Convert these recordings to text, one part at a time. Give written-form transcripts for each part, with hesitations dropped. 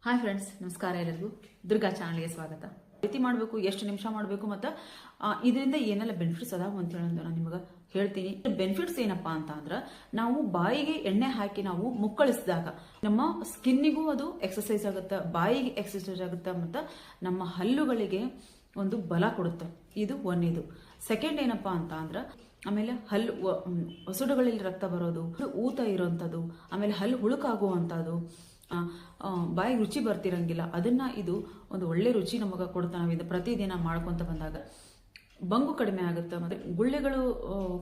Hi friends, ನಮಸ್ಕಾರ. ಎಲ್ಲರಿಗೂ ದುರ್ಗಾ ಚಾನಲ್ಗೆ ಸ್ವಾಗತ. ರೀತಿ ಮಾಡಬೇಕು, ಎಷ್ಟು ನಿಮಿಷ ಮಾಡಬೇಕು, ಮತ್ತು ಇದರಿಂದ ಏನೆಲ್ಲ ಬೆನಿಫಿಟ್ಸ್ ಅದಾವ ಅಂತ ಹೇಳೋದು ನಾನು ನಿಮಗೆ ಹೇಳ್ತೀನಿ. ಬೆನಿಫಿಟ್ಸ್ ಏನಪ್ಪಾ ಅಂತ ಅಂದ್ರೆ, ನಾವು ಬಾಯಿಗೆ ಎಣ್ಣೆ ಹಾಕಿ ನಾವು ಮುಕ್ಕಳಿಸಿದಾಗ ನಮ್ಮ ಸ್ಕಿನ್ನಿಗೂ ಅದು ಎಕ್ಸಸೈಸ್ ಆಗುತ್ತೆ, ಬಾಯಿಗೆ ಎಕ್ಸಸೈಸ್ ಆಗುತ್ತೆ, ಮತ್ತು ನಮ್ಮ ಹಲ್ಲುಗಳಿಗೆ ಒಂದು ಬಲ ಕೊಡುತ್ತೆ. ಇದು ಒಂದೇದು. ಸೆಕೆಂಡ್ ಏನಪ್ಪಾ ಅಂತ ಅಂದ್ರೆ, ಆಮೇಲೆ ಹಲ್ಲು ಹೊಸಡುಗಳಲ್ಲಿ ರಕ್ತ ಬರೋದು, ಊತ ಇರೋಂಥದ್ದು, ಆಮೇಲೆ ಹಲ್ಲು ಹುಳುಕಾಗುವಂಥದ್ದು, ಬಾಯಿಗೆ ರುಚಿ ಬರ್ತಿರಂಗಿಲ್ಲ, ಅದನ್ನ ಇದು ಒಂದು ಒಳ್ಳೆ ರುಚಿ ನಮಗೆ ಕೊಡ್ತಾ. ನಾವಿಂದ ಪ್ರತಿದಿನ ಮಾಡ್ಕೊಂತ ಬಂದಾಗ ಬಂಗು ಕಡಿಮೆ ಆಗುತ್ತೆ, ಮತ್ತೆ ಗುಳ್ಳೆಗಳು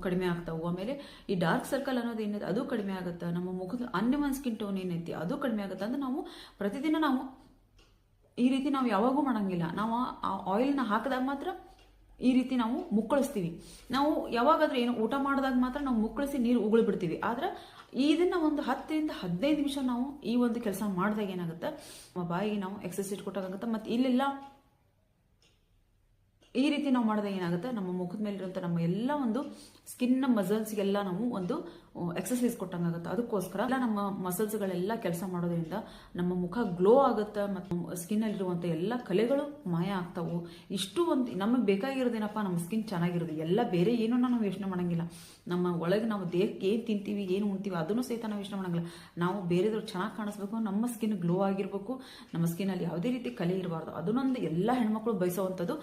ಕಡಿಮೆ ಆಗ್ತಾವು. ಆಮೇಲೆ ಈ ಡಾರ್ಕ್ ಸರ್ಕಲ್ ಅನ್ನೋದು ಏನಿದೆ ಅದು ಕಡಿಮೆ ಆಗುತ್ತೆ. ನಮ್ಮ ಮುಖದ ಅನ್ಯಮನ್ ಸ್ಕಿನ್ ಟೋನ್ ಏನೈತಿ ಅದು ಕಡಿಮೆ ಆಗುತ್ತೆ. ಅಂದ್ರೆ ನಾವು ಪ್ರತಿದಿನ ನಾವು ಈ ರೀತಿ ನಾವು ಯಾವಾಗೂ ಮಾಡಂಗಿಲ್ಲ. ನಾವು ಆ ಆಯಿಲ್ನ ಹಾಕಿದಾಗ ಮಾತ್ರ ಈ ರೀತಿ ನಾವು ಮುಕ್ಕಳಿಸ್ತೀವಿ. ನಾವು ಯಾವಾಗಾದ್ರೂ ಏನು ಊಟ ಮಾಡಿದಾಗ ಮಾತ್ರ ನಾವು ಮುಕ್ಕಳಿಸಿ ನೀರು ಉಗುಳು ಬಿಡ್ತೀವಿ. ಆದ್ರೆ ಇದನ್ನ ಒಂದು 10 ರಿಂದ 15 ನಿಮಿಷ ನಾವು ಈ ಒಂದು ಕೆಲಸ ಮಾಡಿದಾಗ ಏನಾಗುತ್ತೆ, ನಮ್ಮ ಬಾಯಿಗೆ ನಾವು ಎಕ್ಸಸೈಸ್ ಕೊಟ್ಟಾಗುತ್ತೆ. ಮತ್ತೆ ಇಲ್ಲೆಲ್ಲ ಈ ರೀತಿ ನಾವು ಮಾಡಿದಾಗ ಏನಾಗುತ್ತೆ, ನಮ್ಮ ಮುಖದ ಮೇಲೆ ಇರುವಂಥ ನಮ್ಮ ಎಲ್ಲ ಒಂದು ಸ್ಕಿನ್ ಮಸಲ್ಸ್ಗೆಲ್ಲ ನಾವು ಒಂದು ಎಕ್ಸಸೈಸ್ ಕೊಟ್ಟಂಗಾಗುತ್ತೆ. ಅದಕ್ಕೋಸ್ಕರ ಎಲ್ಲ ನಮ್ಮ ಮಸಲ್ಸ್ಗಳೆಲ್ಲ ಕೆಲಸ ಮಾಡೋದ್ರಿಂದ ನಮ್ಮ ಮುಖ ಗ್ಲೋ ಆಗುತ್ತೆ, ಮತ್ತು ಸ್ಕಿನ್ ಅಲ್ಲಿರುವಂಥ ಎಲ್ಲ ಕಲೆಗಳು ಮಾಯ ಆಗ್ತಾವು. ಇಷ್ಟು ಒಂದು ನಮಗೆ ಬೇಕಾಗಿರೋದೇನಪ್ಪ, ನಮ್ಮ ಸ್ಕಿನ್ ಚೆನ್ನಾಗಿರೋದು. ಎಲ್ಲ ಬೇರೆ ಏನೂ ನಾವು ಯೋಚನೆ ಮಾಡಂಗಿಲ್ಲ. ನಮ್ಮ ಒಳಗೆ ನಾವು ದೇಹಕ್ಕೆ ಏನು ತಿಂತೀವಿ, ಏನು ಉಣ್ತೀವಿ ಅದನ್ನು ಸಹಿತ ನಾವು ಯೋಚನೆ ಮಾಡಂಗಿಲ್ಲ. ನಾವು ಬೇರೆದವ್ರು ಚೆನ್ನಾಗಿ ಕಾಣಿಸ್ಬೇಕು, ನಮ್ಮ ಸ್ಕಿನ್ ಗ್ಲೋ ಆಗಿರ್ಬೇಕು, ನಮ್ಮ ಸ್ಕಿನ್ನಲ್ಲಿ ಯಾವುದೇ ರೀತಿ ಕಲೆ ಇರಬಾರ್ದು. ಅದನ್ನೊಂದು ಎಲ್ಲ ಹೆಣ್ಮಕ್ಳು ಬಯಸೋವಂಥದ್ದು.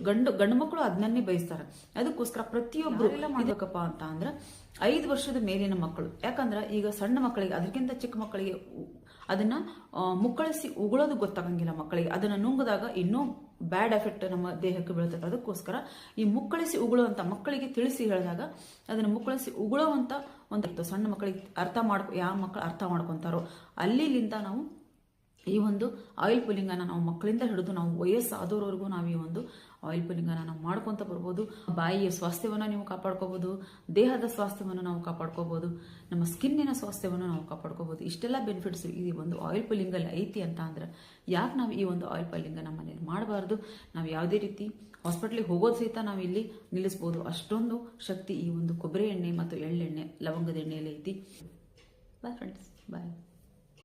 ಗಂಡು ಮಕ್ಕಳು ಅದನ್ನೇ ಬಯಸ್ತಾರೆ. ಅದಕ್ಕೋಸ್ಕರ ಪ್ರತಿಯೊಬ್ಬರು ಎಲ್ಲ ಮಾಡ್ಬೇಕಪ್ಪ ಅಂತ ಅಂದ್ರೆ 5 ವರ್ಷದ ಮೇಲಿನ ಮಕ್ಕಳು. ಯಾಕಂದ್ರೆ ಈಗ ಸಣ್ಣ ಮಕ್ಕಳಿಗೆ, ಅದಕ್ಕಿಂತ ಚಿಕ್ಕ ಮಕ್ಕಳಿಗೆ ಅದನ್ನ ಮುಕ್ಕಳಿಸಿ ಉಗುಳೋದು ಗೊತ್ತಾಗಂಗಿಲ್ಲ ಮಕ್ಕಳಿಗೆ. ಅದನ್ನ ನುಂಗಿದಾಗ ಇನ್ನೂ ಬ್ಯಾಡ್ ಎಫೆಕ್ಟ್ ನಮ್ಮ ದೇಹಕ್ಕೆ ಬೀಳ್ತದೆ. ಅದಕ್ಕೋಸ್ಕರ ಈ ಮುಕ್ಕಳಿಸಿ ಉಗುಳುವಂತ ಮಕ್ಕಳಿಗೆ ತಿಳಿಸಿ ಹೇಳಿದಾಗ ಅದನ್ನ ಮುಕ್ಕಳಿಸಿ ಉಗುಳುವಂತ ಒಂದು ಸಣ್ಣ ಮಕ್ಕಳಿಗೆ ಯಾವ ಮಕ್ಕಳು ಅರ್ಥ ಮಾಡ್ಕೊಂತಾರೋ ಅಲ್ಲಿಂದ ನಾವು ಈ ಒಂದು ಆಯಿಲ್ ಪುಲ್ಲಿಂಗನ್ನು ನಾವು ಮಕ್ಕಳಿಂದ ಹಿಡಿದು ನಾವು ವಯಸ್ಸಾದವರವರೆಗೂ ನಾವು ಈ ಒಂದು ಆಯಿಲ್ ಪುಲ್ಲಿಂಗನ್ನು ನಾವು ಮಾಡ್ಕೊತ ಬರ್ಬೋದು. ಬಾಯಿಯ ಸ್ವಾಸ್ಥ್ಯವನ್ನು ನೀವು ಕಾಪಾಡ್ಕೋಬಹುದು, ದೇಹದ ಸ್ವಾಸ್ಥ್ಯವನ್ನು ನಾವು ಕಾಪಾಡ್ಕೋಬಹುದು, ನಮ್ಮ ಸ್ಕಿನ್ನಿನ ಸ್ವಾಸ್ಥ್ಯವನ್ನು ನಾವು ಕಾಪಾಡ್ಕೋಬಹುದು. ಇಷ್ಟೆಲ್ಲ ಬೆನಿಫಿಟ್ಸ್ ಈ ಒಂದು ಆಯಿಲ್ ಪುಲ್ಲಿಂಗಲ್ಲಿ ಐತಿ ಅಂತ ಅಂದ್ರೆ ಯಾಕೆ ನಾವು ಈ ಒಂದು ಆಯಿಲ್ ಪುಲ್ಲಿಂಗ ನಮ್ಮ ಮನೇಲಿ ಮಾಡಬಾರ್ದು? ನಾವು ಯಾವುದೇ ರೀತಿ ಹಾಸ್ಪಿಟ್ಲಿಗೆ ಹೋಗೋದು ಸಹಿತ ನಾವು ಇಲ್ಲಿ ನಿಲ್ಲಿಸ್ಬೋದು. ಅಷ್ಟೊಂದು ಶಕ್ತಿ ಈ ಒಂದು ಕೊಬ್ಬರಿ ಎಣ್ಣೆ ಮತ್ತು ಎಳ್ಳೆಣ್ಣೆ, ಲವಂಗದ ಎಣ್ಣೆಯಲ್ಲಿ ಐತಿ. ಬಾಯ್ ಫ್ರೆಂಡ್ಸ್, ಬಾಯ್.